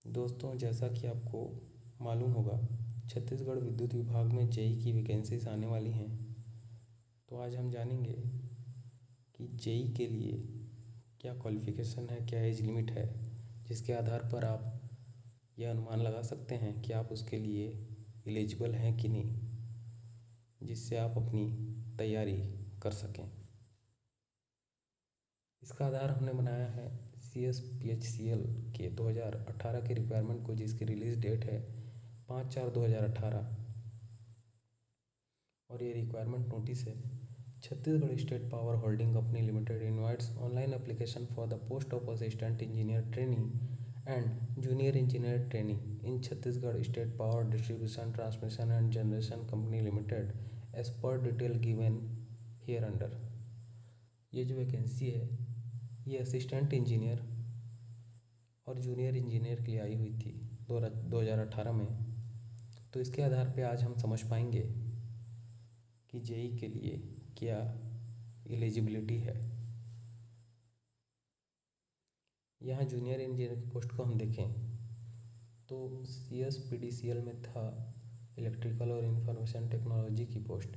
दोस्तों, जैसा कि आपको मालूम होगा, छत्तीसगढ़ विद्युत विभाग में जेई की वैकेंसीज आने वाली हैं। तो आज हम जानेंगे कि जेई के लिए क्या क्वालिफ़िकेशन है, क्या एज लिमिट है, जिसके आधार पर आप यह अनुमान लगा सकते हैं कि आप उसके लिए एलिजिबल हैं कि नहीं, जिससे आप अपनी तैयारी कर सकें। इसका आधार हमने बनाया है CSPHCL के 2018 के रिक्वायरमेंट को, जिसकी रिलीज़ डेट है 5/4/2018। और ये रिक्वायरमेंट नोटिस है। Chhattisgarh state power holding company limited invites online application for the post of assistant engineer training and junior engineer training in Chhattisgarh state power distribution transmission and generation company limited as per detail given here under. ये जो vacancy है, ये assistant engineer और junior engineer के लिए आई हुई थी 2018 में। तो इसके आधार पे आज हम समझ पाएंगे कि जेई के लिए क्या एलिजिबिलिटी है। यहाँ जूनियर इंजीनियर की पोस्ट को हम देखें तो CSPDCL में था इलेक्ट्रिकल और इंफॉर्मेशन टेक्नोलॉजी की पोस्ट,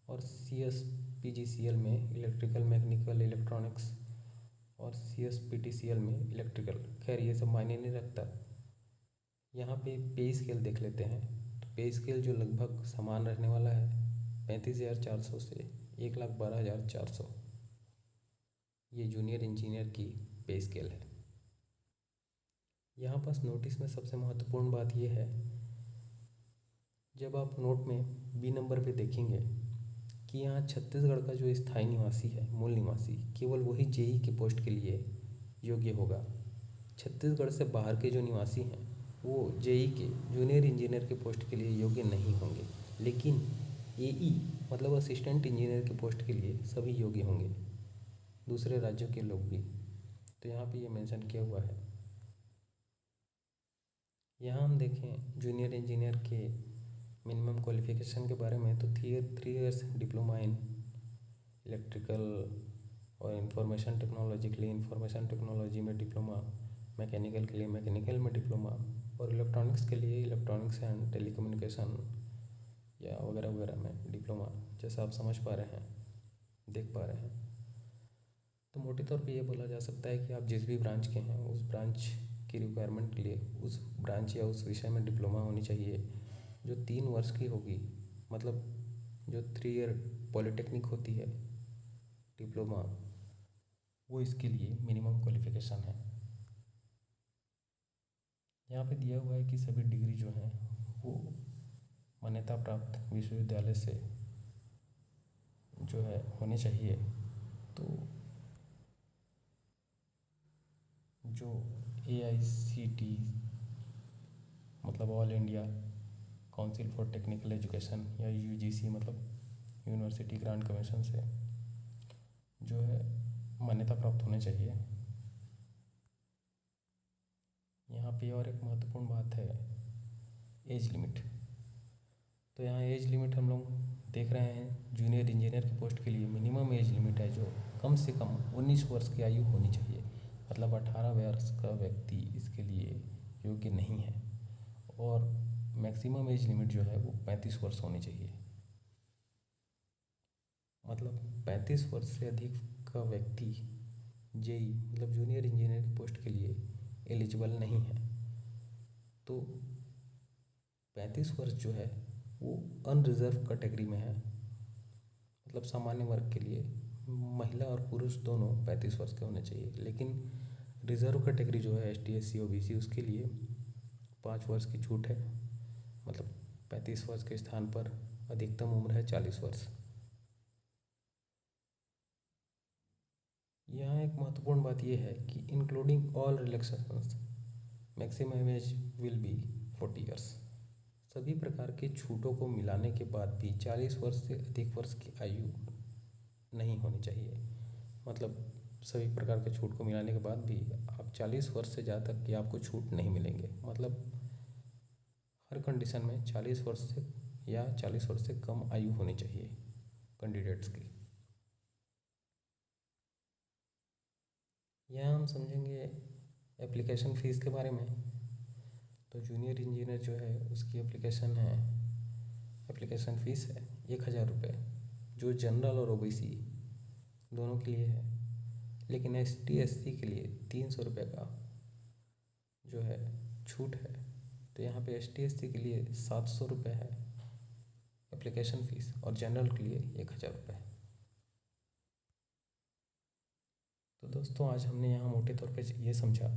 और CSPGCL में इलेक्ट्रिकल मैकेनिकल इलेक्ट्रॉनिक्स, और CSPTCL में इलेक्ट्रिकल। खैर, ये सब मायने नहीं रखता। यहाँ पे स्केल देख लेते हैं। तो पे स्केल जो लगभग समान रहने वाला है, 35,400 से 1,12,400। ये जूनियर इंजीनियर की पे स्केल है। यहाँ पास नोटिस में सबसे महत्वपूर्ण बात यह है, जब आप नोट में बी नंबर पे देखेंगे कि यहाँ छत्तीसगढ़ का जो स्थायी निवासी है, मूल निवासी, केवल वही जेई के पोस्ट के लिए योग्य होगा। छत्तीसगढ़ से बाहर के जो निवासी हैं वो जेई के जूनियर इंजीनियर के पोस्ट के लिए योग्य नहीं होंगे, लेकिन एई मतलब असिस्टेंट इंजीनियर के पोस्ट के लिए सभी योग्य होंगे, दूसरे राज्यों के लोग भी। तो यहाँ पे ये मेंशन किया हुआ है। यहाँ हम देखें जूनियर इंजीनियर के मिनिमम क्वालिफ़िकेशन के बारे में, तो 3 ईयर्स डिप्लोमा इन इलेक्ट्रिकल और इंफॉर्मेशन टेक्नोलॉजी के लिए इंफॉर्मेशन टेक्नोलॉजी में डिप्लोमा, मैकेनिकल के लिए मैकेनिकल में डिप्लोमा, और इलेक्ट्रॉनिक्स के लिए इलेक्ट्रॉनिक्स एंड टेलीकम्युनिकेशन या वगैरह वगैरह में डिप्लोमा। जैसा आप समझ पा रहे हैं, देख पा रहे हैं। तो मोटे तौर पे ये बोला जा सकता है कि आप जिस भी ब्रांच के हैं, उस ब्रांच की रिक्वायरमेंट के लिए उस ब्रांच या उस विषय में डिप्लोमा होनी चाहिए, जो 3 वर्ष की होगी। मतलब जो 3 ईयर पॉलिटेक्निक होती है डिप्लोमा, वो इसके लिए मिनिमम क्वालिफ़िकेशन है। यहाँ पे दिया हुआ है कि सभी डिग्री जो हैं वो मान्यता प्राप्त विश्वविद्यालय से जो है होने चाहिए। तो जो AICT मतलब all India council for technical education या UGC मतलब यूनिवर्सिटी ग्रांट कमीशन से जो है मान्यता प्राप्त होने चाहिए। यहाँ पे और एक महत्वपूर्ण बात है, एज लिमिट। तो यहाँ एज लिमिट हम लोग देख रहे हैं, जूनियर इंजीनियर की पोस्ट के लिए मिनिमम एज लिमिट है जो कम से कम 19 वर्ष की आयु होनी चाहिए। मतलब 18 वर्ष का व्यक्ति इसके लिए योग्य नहीं है, और मैक्सिमम एज लिमिट जो है वो 35 वर्ष होनी चाहिए। मतलब 35 वर्ष से अधिक का व्यक्ति जेई मतलब जूनियर इंजीनियर की पोस्ट के लिए एलिजिबल नहीं है। तो 35 वर्ष जो है वो अनरिजर्व कैटेगरी में है। मतलब सामान्य वर्ग के लिए महिला और पुरुष दोनों 35 वर्ष के होने चाहिए, लेकिन रिजर्व कैटेगरी जो है ST SC OBC, उसके लिए 5 वर्ष की छूट है। मतलब 35 वर्ष के स्थान पर अधिकतम उम्र है 40 वर्ष। यहाँ एक महत्वपूर्ण बात यह है कि including all relaxations maximum age will be 40 years. सभी प्रकार के छूटों को मिलाने के बाद भी 40 वर्ष से अधिक वर्ष की आयु नहीं होनी चाहिए। मतलब सभी प्रकार के छूट को मिलाने के बाद भी आप 40 वर्ष से ज़्यादा की आपको छूट नहीं मिलेंगे। मतलब हर कंडीशन में 40 वर्ष से या 40 वर्ष से कम आयु होनी चाहिए कैंडिडेट्स की। यहाँ हम समझेंगे एप्लीकेशन फ़ीस के बारे में। तो जूनियर इंजीनियर जो है उसकी एप्लीकेशन फ़ीस है 1,000 रुपये, जो जनरल और ओबीसी दोनों के लिए है। लेकिन ST SC के लिए 300 रुपये का जो है छूट है। तो यहाँ पे ST SC के लिए 700 रुपये है एप्लीकेशन फ़ीस और जनरल के लिए 1,000 रुपये। तो दोस्तों आज हमने यहाँ मोटे तौर पे ये समझा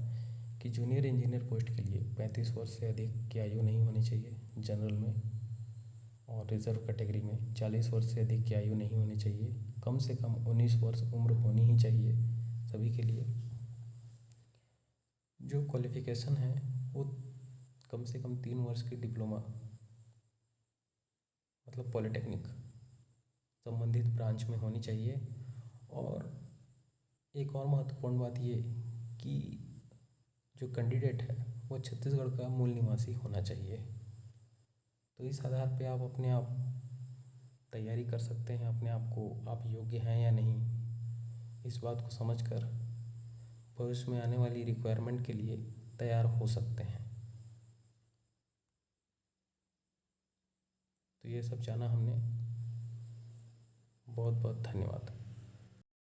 कि जूनियर इंजीनियर पोस्ट के लिए 35 वर्ष से अधिक की आयु नहीं होनी चाहिए जनरल में, और रिजर्व कैटेगरी में 40 वर्ष से अधिक की आयु नहीं होनी चाहिए। कम से कम 19 वर्ष उम्र होनी ही चाहिए सभी के लिए। जो क्वालिफ़िकेशन है वो कम से कम 3 वर्ष की डिप्लोमा मतलब पॉलिटेक्निक संबंधित ब्रांच में होनी चाहिए। और एक और महत्वपूर्ण बात ये कि जो कैंडिडेट है वो छत्तीसगढ़ का मूल निवासी होना चाहिए। तो इस आधार पे आप अपने आप तैयारी कर सकते हैं, अपने आप को आप योग्य हैं या नहीं इस बात को समझकर भविष्य में आने वाली रिक्वायरमेंट के लिए तैयार हो सकते हैं। तो ये सब जाना हमने। बहुत बहुत धन्यवाद।